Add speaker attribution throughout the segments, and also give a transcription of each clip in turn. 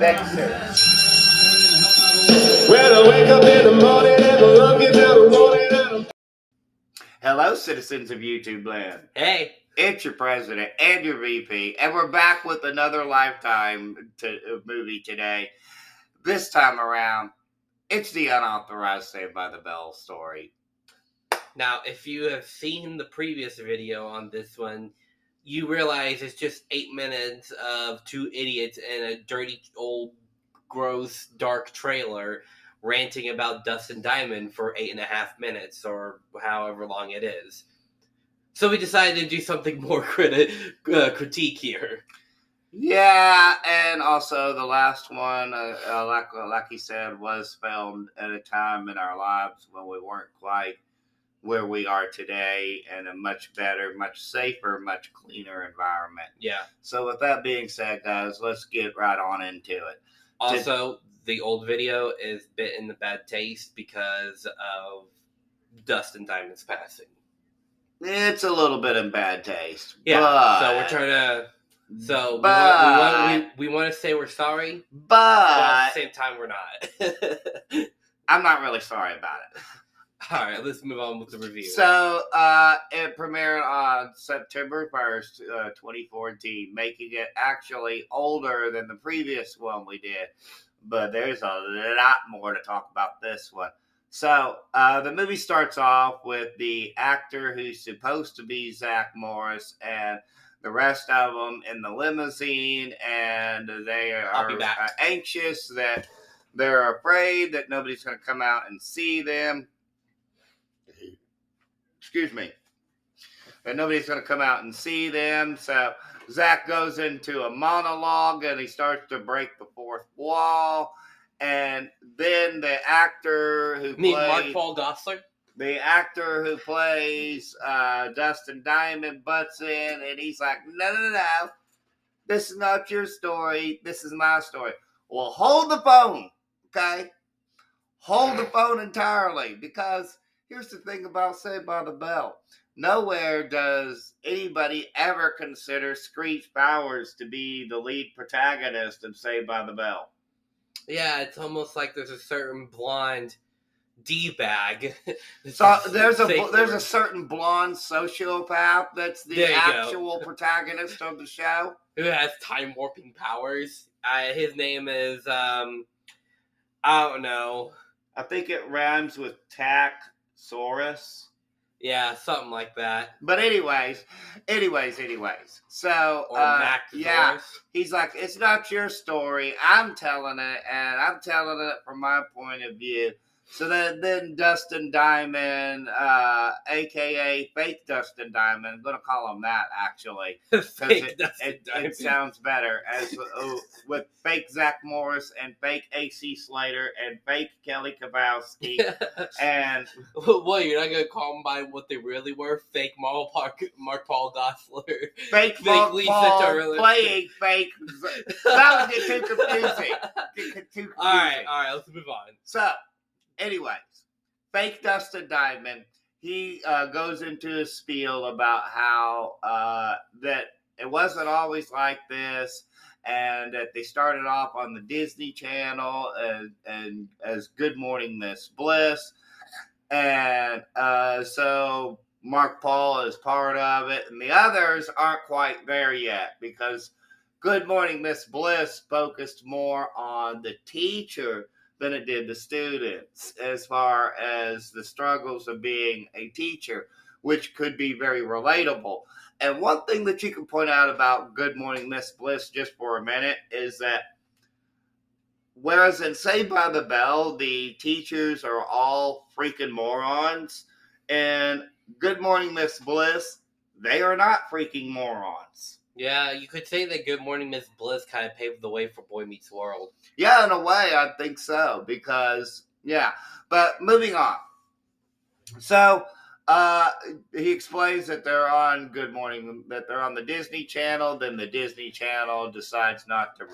Speaker 1: Texas. When I wake up in the morning and the love gets out of morning. Hello, citizens of YouTube land.
Speaker 2: Hey.
Speaker 1: It's your president and your VP, and we're back with another Lifetime movie today. This time around, it's the Unauthorized Saved by the Bell story.
Speaker 2: Now, if you have seen the previous video on this one, you realize it's just 8 minutes of two idiots in a dirty, old, gross, dark trailer ranting about Dustin Diamond for 8.5 minutes, or however long it is. So we decided to do something more critique here.
Speaker 1: Yeah, and also the last one, like he said, was filmed at a time in our lives when we weren't quite where we are today, in a much better, much safer, much cleaner environment.
Speaker 2: Yeah.
Speaker 1: So with that being said, guys, let's get right on into it.
Speaker 2: Also, the old video is bit in the bad taste because of Dustin Diamond's passing.
Speaker 1: It's a little bit in bad taste.
Speaker 2: Yeah,
Speaker 1: but,
Speaker 2: so we're trying to... So we want to say we're sorry,
Speaker 1: but
Speaker 2: at the same time we're not.
Speaker 1: I'm not really sorry about it.
Speaker 2: All right, let's move on with the review.
Speaker 1: So it premiered on September 1st, 2014, making it actually older than the previous one we did. But there's a lot more to talk about this one. So the movie starts off with the actor who's supposed to be Zach Morris and the rest of them in the limousine, and they are anxious, that they're afraid that nobody's going to come out and see them. Excuse me. And nobody's going to come out and see them. So Zach goes into a monologue and he starts to break the fourth wall. And then the actor who plays
Speaker 2: Mark Paul Gosselaar?
Speaker 1: The actor who plays Dustin Diamond butts in, and he's like, no. This is not your story. This is my story. Well, hold the phone, okay? Hold the phone entirely, because here's the thing about Saved by the Bell. Nowhere does anybody ever consider Screech Bowers to be the lead protagonist of Saved by the Bell.
Speaker 2: Yeah, it's almost like there's a certain blonde D-bag.
Speaker 1: So there's a certain blonde sociopath that's the actual protagonist of the show.
Speaker 2: Who has time warping powers. His name is, I don't know.
Speaker 1: I think it rhymes with Taxorus.
Speaker 2: Yeah, something like that.
Speaker 1: But anyways. So, yeah, he's like, it's not your story. I'm telling it, and I'm telling it from my point of view. So then Dustin Diamond, a.k.a. Fake Dustin Diamond, I'm going to call him that, actually. It sounds better. As with fake Zach Morris and fake A.C. Slater and fake Kelly Kowalski. And
Speaker 2: what, you're not going to call them by what they really were? Fake Mark Paul Gosselaar.
Speaker 1: Fake Mark Paul playing fake. That would get too confusing. All
Speaker 2: right, let's move on.
Speaker 1: So, anyways, fake Dustin Diamond, he goes into a spiel about how that it wasn't always like this, and that they started off on the Disney Channel and as Good Morning Miss Bliss, and so Mark Paul is part of it, and the others aren't quite there yet, because Good Morning Miss Bliss focused more on the teacher than it did the students, as far as the struggles of being a teacher, which could be very relatable. And one thing that you can point out about Good Morning Miss Bliss, just for a minute, is that whereas in Saved by the Bell, the teachers are all freaking morons, and Good Morning Miss Bliss, they are not freaking morons.
Speaker 2: Yeah, you could say that Good Morning Miss Bliss kind of paved the way for Boy Meets World.
Speaker 1: Yeah, in a way, I think so, because, yeah. But moving on. So, he explains that they're on that they're on the Disney Channel, then the Disney Channel decides not to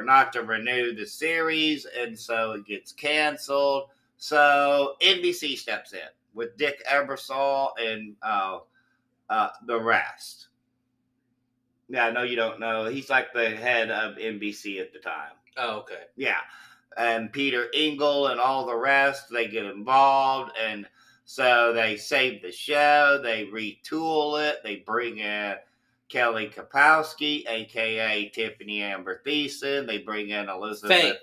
Speaker 1: not to renew the series, and so it gets canceled. So, NBC steps in with Dick Ebersol and the rest. Yeah, no, you don't know. He's like the head of NBC at the time.
Speaker 2: Oh, okay.
Speaker 1: Yeah. And Peter Engel and all the rest, they get involved. And so they save the show. They retool it. They bring in Kelly Kapowski, a.k.a. Tiffany Amber Thiessen. They bring in Elizabeth.
Speaker 2: Fake.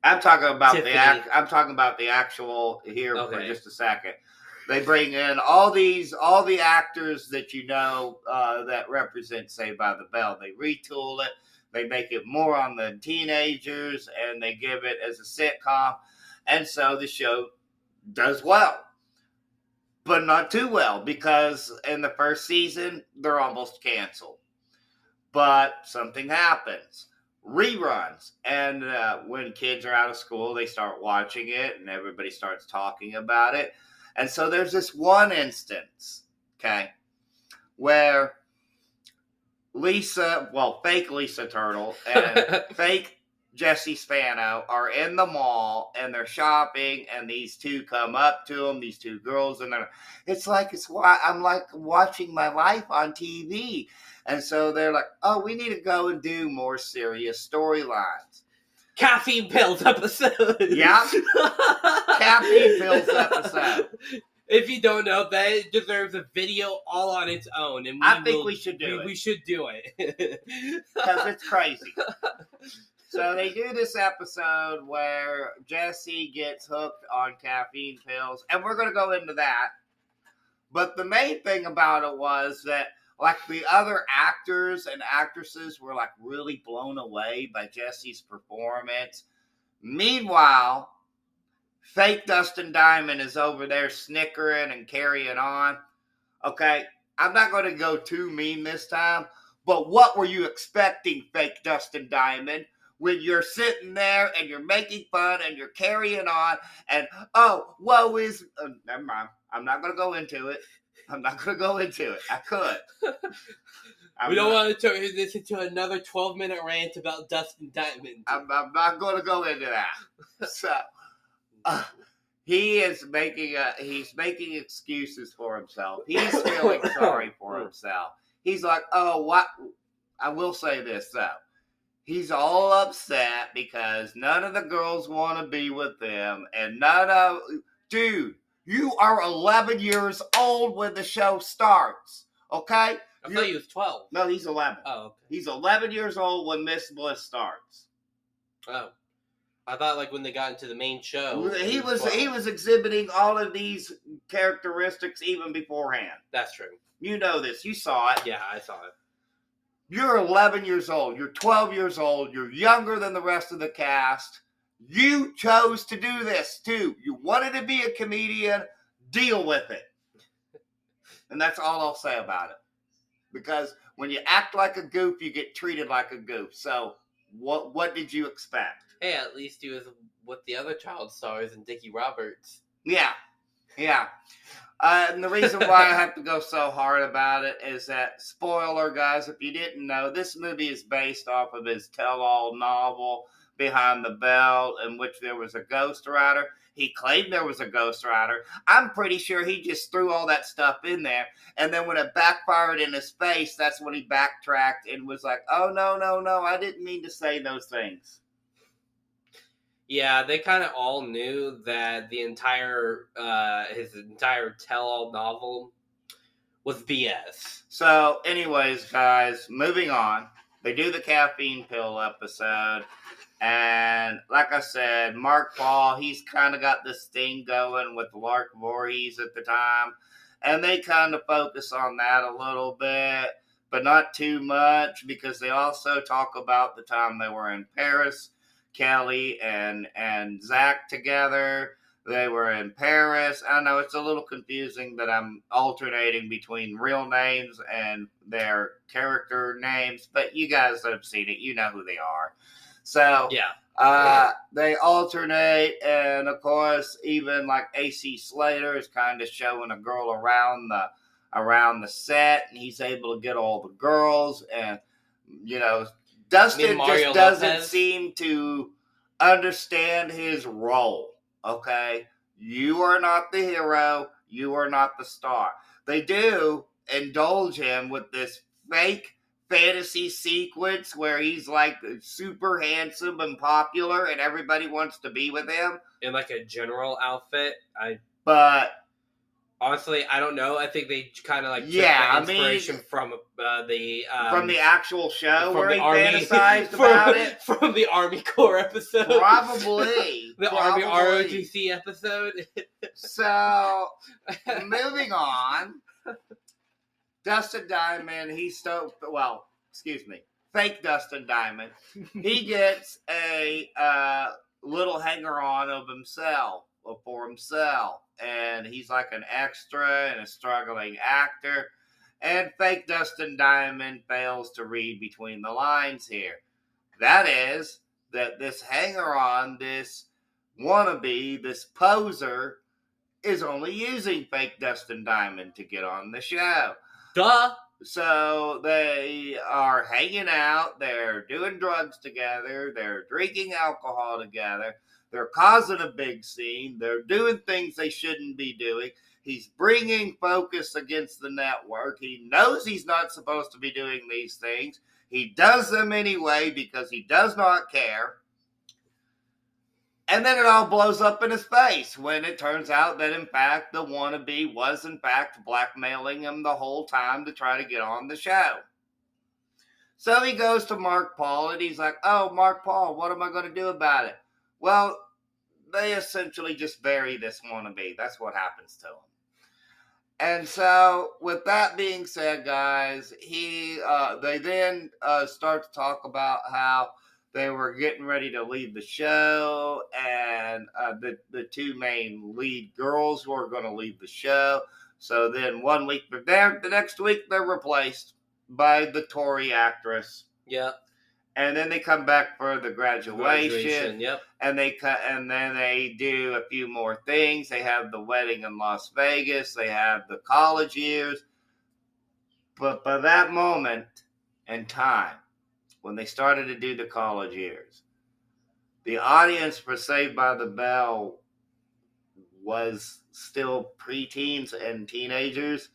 Speaker 1: I'm talking about
Speaker 2: Tiffany.
Speaker 1: I'm talking about the actual here for
Speaker 2: Okay.
Speaker 1: just a second. They bring in all the actors that you know that represent Saved by the Bell. They retool it. They make it more on the teenagers, and they give it as a sitcom, and so the show does well, but not too well because in the first season they're almost canceled. But something happens. Reruns. And when kids are out of school, they start watching it and everybody starts talking about it. And so there's this one instance, okay, where fake Lisa Turtle and fake Jesse Spano are in the mall and they're shopping, and these two come up to them, these two girls, and I'm like watching my life on TV. And so they're like, oh, we need to go and do more serious storylines.
Speaker 2: Caffeine pills episode.
Speaker 1: Yeah. Caffeine pills episode.
Speaker 2: If you don't know, that deserves a video all on its own, and
Speaker 1: I think we should do it.
Speaker 2: We should do it
Speaker 1: because it's crazy. So they do this episode where Jesse gets hooked on caffeine pills, and we're going to go into that. But the main thing about it was that, like, the other actors and actresses were, like, really blown away by Jesse's performance. Meanwhile, fake Dustin Diamond is over there snickering and carrying on. Okay, I'm not going to go too mean this time, but what were you expecting, fake Dustin Diamond, when you're sitting there and you're making fun and you're carrying on and, oh, woe is... never mind. I'm not going to go into it. I could.
Speaker 2: We don't want to turn this into another 12-minute rant about Dustin Diamond.
Speaker 1: I'm not going to go into that. So... he's making excuses for himself. He's feeling sorry for himself. He's like, oh, what? I will say this, though. He's all upset because none of the girls want to be with him. And dude, you are 11 years old when the show starts. Okay?
Speaker 2: I thought he was 12.
Speaker 1: No, he's 11.
Speaker 2: Oh, okay.
Speaker 1: He's 11 years old when Miss Bliss starts.
Speaker 2: Oh. I thought, like, when they got into the main show,
Speaker 1: he was exhibiting all of these characteristics even beforehand.
Speaker 2: That's true.
Speaker 1: You know this. You saw it.
Speaker 2: Yeah, I saw it.
Speaker 1: You're 11 years old. You're 12 years old. You're younger than the rest of the cast. You chose to do this, too. You wanted to be a comedian. Deal with it. And that's all I'll say about it. Because when you act like a goof, you get treated like a goof. So what did you expect?
Speaker 2: Hey, at least he was with the other child stars and Dickie Roberts.
Speaker 1: Yeah. And the reason why I have to go so hard about it is that, spoiler, guys, if you didn't know, this movie is based off of his tell-all novel, Behind the Bell, in which there was a ghostwriter. He claimed there was a ghostwriter. I'm pretty sure he just threw all that stuff in there. And then when it backfired in his face, that's when he backtracked and was like, oh, no, I didn't mean to say those things.
Speaker 2: Yeah, they kind of all knew that the entire his entire tell-all novel was BS.
Speaker 1: So, anyways, guys, moving on. They do the caffeine pill episode, and like I said, Mark Paul, he's kind of got this thing going with Lark Voorhees at the time, and they kind of focus on that a little bit, but not too much, because they also talk about the time they were in Paris. Kelly and Zach together. They were in Paris. I know it's a little confusing that I'm alternating between real names and their character names, but you guys that have seen it, you know who they are. So
Speaker 2: yeah,
Speaker 1: they alternate, and of course, even like AC Slater is kind of showing a girl around the set, and he's able to get all the girls, and you know. Dustin just doesn't seem to understand his role, okay? You are not the hero. You are not the star. They do indulge him with this fake fantasy sequence where he's like super handsome and popular and everybody wants to be with him.
Speaker 2: In like a general outfit.
Speaker 1: But
Speaker 2: honestly, I don't know. I think they kind of like took
Speaker 1: yeah,
Speaker 2: the inspiration from the
Speaker 1: actual show where
Speaker 2: the
Speaker 1: he
Speaker 2: Army
Speaker 1: fantasized about it.
Speaker 2: From the Army Corps episode.
Speaker 1: Probably.
Speaker 2: The Army ROTC episode.
Speaker 1: So, moving on. Dustin Diamond, fake Dustin Diamond. He gets a little hanger-on of himself, for himself. And he's like an extra and a struggling actor. And fake Dustin Diamond fails to read between the lines here. That is, that this hanger-on, this wannabe, this poser, is only using fake Dustin Diamond to get on the show.
Speaker 2: Duh.
Speaker 1: So they are hanging out, they're doing drugs together, they're drinking alcohol together, they're causing a big scene, they're doing things they shouldn't be doing. He's bringing focus against the network. He knows he's not supposed to be doing these things. He does them anyway because he does not care. And then it all blows up in his face when it turns out that, in fact, the wannabe was, in fact, blackmailing him the whole time to try to get on the show. So he goes to Mark Paul and he's like, oh, Mark Paul, what am I going to do about it? Well, they essentially just bury this wannabe. That's what happens to him. And so, with that being said, guys, they then start to talk about how they were getting ready to leave the show, and the two main lead girls were going to leave the show. So then 1 week from there, the next week they're replaced by the Tory actress.
Speaker 2: Yeah.
Speaker 1: And then they come back for the graduation.
Speaker 2: Yep.
Speaker 1: And then they do a few more things. They have the wedding in Las Vegas. They have the college years. But by that moment in time, when they started to do the college years, the audience for Saved by the Bell was still preteens and teenagers,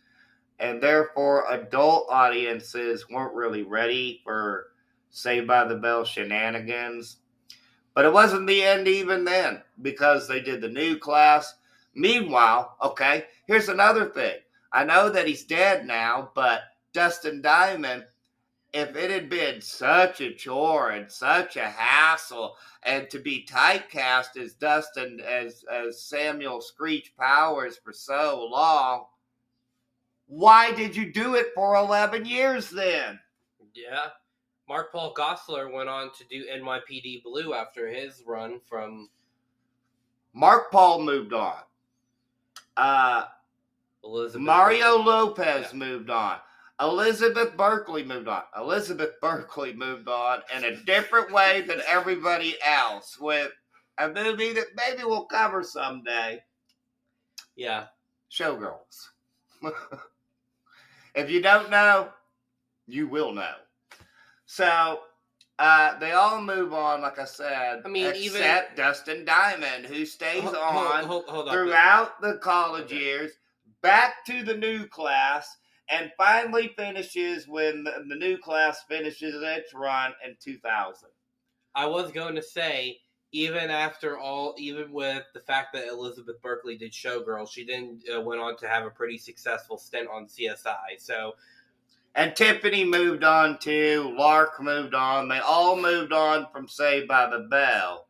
Speaker 1: and therefore adult audiences weren't really ready for Saved by the Bell shenanigans. But it wasn't the end even then, because they did the new class. Meanwhile, okay, here's another thing. I know that he's dead now, but Dustin Diamond, if it had been such a chore and such a hassle, and to be typecast as Dustin, as Samuel Screech Powers for so long, why did you do it for 11 years then?
Speaker 2: Yeah. Mark Paul Gosselaar went on to do NYPD Blue after his run from...
Speaker 1: Mark Paul moved on. Mario Lopez moved on. Elizabeth Berkley moved on. Elizabeth Berkley moved on in a different way than everybody else, with a movie that maybe we'll cover someday.
Speaker 2: Yeah.
Speaker 1: Showgirls. If you don't know, you will know. So, they all move on, like I said, except Dustin Diamond, who stays on throughout the college years, back to the new class, and finally finishes when the new class finishes its run in 2000.
Speaker 2: I was going to say, even with the fact that Elizabeth Berkley did Showgirls, she then went on to have a pretty successful stint on CSI. So,
Speaker 1: and Tiffany moved on too. Lark moved on. They all moved on from Saved by the Bell,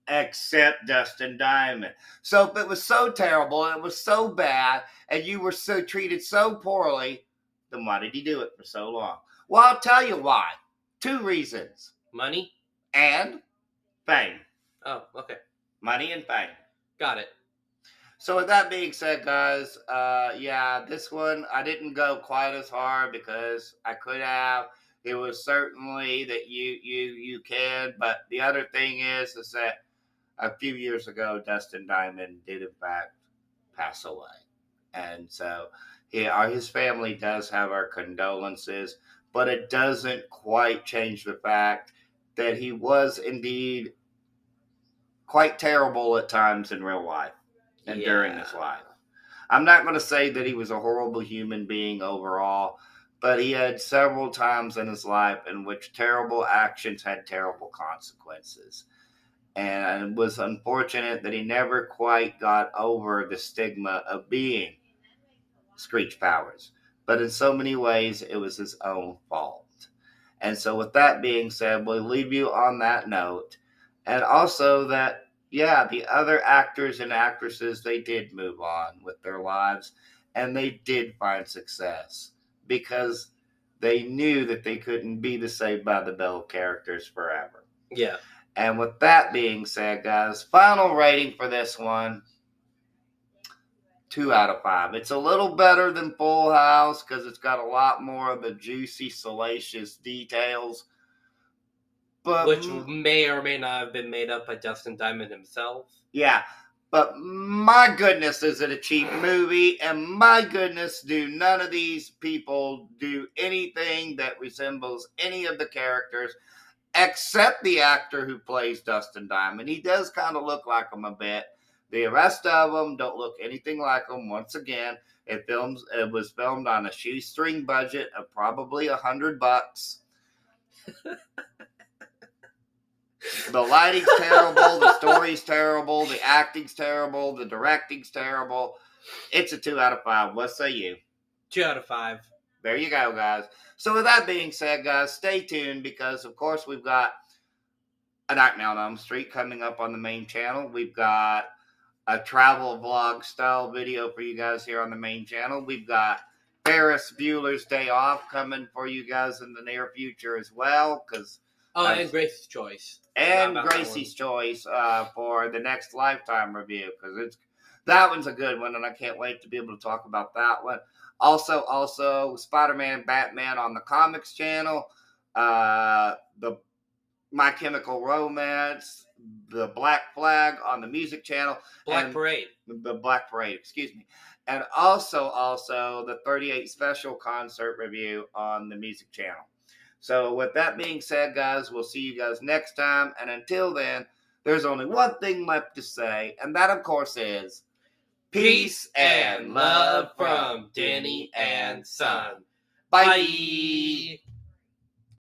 Speaker 1: except Dustin Diamond. So if it was so terrible and it was so bad and you were so treated so poorly, then why did he do it for so long? Well, I'll tell you why. 2 reasons.
Speaker 2: Money
Speaker 1: and fame.
Speaker 2: Oh, okay.
Speaker 1: Money and fame.
Speaker 2: Got it.
Speaker 1: So with that being said, guys, this one I didn't go quite as hard because I could have. It was certainly that you can, but the other thing is that a few years ago, Dustin Diamond did in fact pass away, and so his family does have our condolences, but it doesn't quite change the fact that he was indeed quite terrible at times in real life. And during his life. I'm not going to say that he was a horrible human being overall, but he had several times in his life in which terrible actions had terrible consequences. And it was unfortunate that he never quite got over the stigma of being Screech Powers. But in so many ways, it was his own fault. And so, with that being said, we'll leave you on that note. And also that, yeah, the other actors and actresses, they did move on with their lives and they did find success because they knew that they couldn't be the Saved by the Bell characters forever.
Speaker 2: Yeah.
Speaker 1: And with that being said, guys, final rating for this one, 2 out of 5. It's a little better than Full House because it's got a lot more of the juicy, salacious details. But
Speaker 2: which may or may not have been made up by Dustin Diamond himself.
Speaker 1: Yeah, but my goodness, is it a cheap movie? And my goodness, do none of these people do anything that resembles any of the characters except the actor who plays Dustin Diamond. He does kind of look like him a bit. The rest of them don't look anything like him. Once again, it was filmed on a shoestring budget of probably $100. The lighting's terrible, the story's terrible, the acting's terrible, the directing's terrible. It's a 2 out of 5. What say you?
Speaker 2: 2 out of 5.
Speaker 1: There you go, guys. So with that being said, guys, stay tuned because, of course, we've got a Nightmare on Elm Street coming up on the main channel. We've got a travel vlog style video for you guys here on the main channel. We've got Ferris Bueller's Day Off coming for you guys in the near future as well.
Speaker 2: And Gracie's Choice.
Speaker 1: And Gracie's Choice for the next Lifetime review because that one's a good one and I can't wait to be able to talk about that one. Also, Spider-Man, Batman on the Comics channel, the My Chemical Romance, the Black Flag on the Music channel.
Speaker 2: Black Parade.
Speaker 1: The Black Parade, excuse me. And also the 38 Special Concert review on the Music channel. So with that being said, guys, we'll see you guys next time. And until then, there's only one thing left to say, and that, of course, is
Speaker 2: peace and love from Denny and Son. Bye.